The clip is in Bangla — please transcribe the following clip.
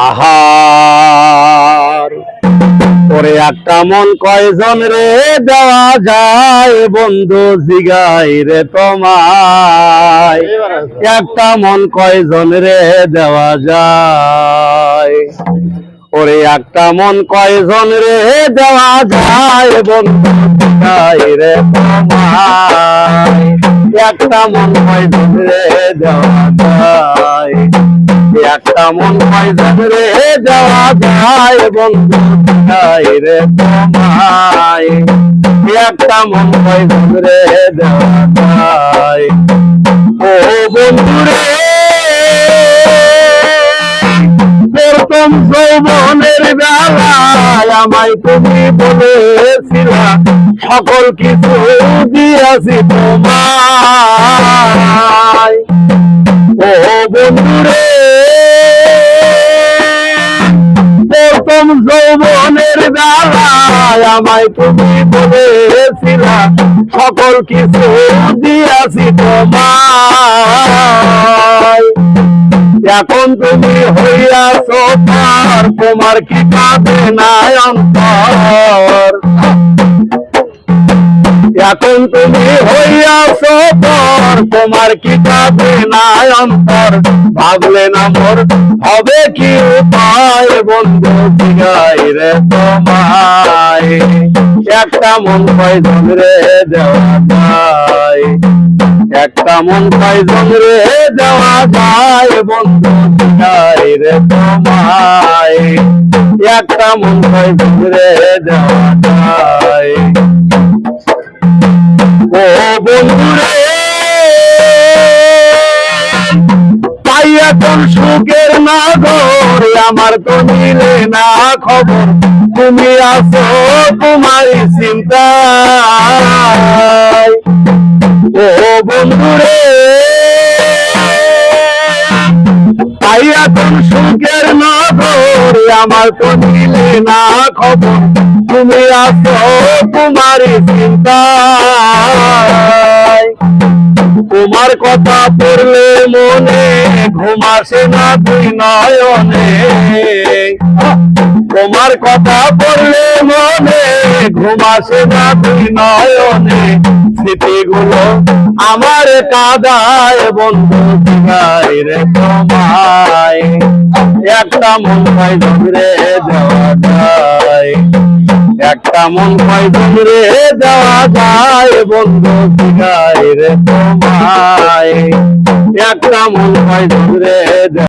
আহার ওরে একটা মন কয়জন রে দেওয়া যায় বন্ধু জিগাই রে তোমায় একটা মন কয়জন রে দেওয়া যায় ওরে একটা মন কয়জন রে দেওয়া যায় বন্ধু জিগাই রে তোমায় একটা মন কয়জন রে দেওয়া যায় একটা মন কয়জন রে দেওয়া যায় বন্ধু জিগাই রে তোমায় একটা মন কয়জন রে দেওয়া যায় ও বন্ধু রে প্রথম যৌবনের বেলায় আমায় তুমি বলেছিলা সকল কিছু দিয়েছি তোমায় ও বন্ধু রে প্রথম যৌবনের বেলায় আমায় তুমি বলেছিলা সকল কিছু দিয়েছি তোমায় এখন তুমি হইয়াছো পার তোমার কি কাঁদে নাই অন্তর এখন তুমি হইয়াছো পর তোমার কি কাঁদে নাই অন্তর ভাবলে না মোর হবে কি উপায় বন্ধু জিগাই রে তোমায় একটা মন কয়জন রে দেওয়া যায় একটা মন কয়জন রে দেওয়া যায় বন্ধু জিগাই রে তোমায় একটা মন কয়জন রে দেওয়া যায় ও বন্ধু রে তাই এখন সুখের নাগর আমার তো নিলে না খবর তুমি আছো তোমারই চিন্তায় ও বন্ধু রে তাই এখন সুখের নগর আমার তো নিলে না খবর তুমি আছো তোমারই চিন্তায় তোমার কথা পড়লে মনে ঘুম আসে না তুই নয়নে তোমার কথা পড়লে মনে ঘুম আসে না তুই নয়নে স্মৃতিগুলো আমার কাদায় বন্ধু জিগাই রে তোমায় একটা মন কয়জন রে দেওয়া যায় একটা মন কয়জন রে দেওয়া যায় বন্ধু জিগাই রে তোমায় একটা মন কয়জন রে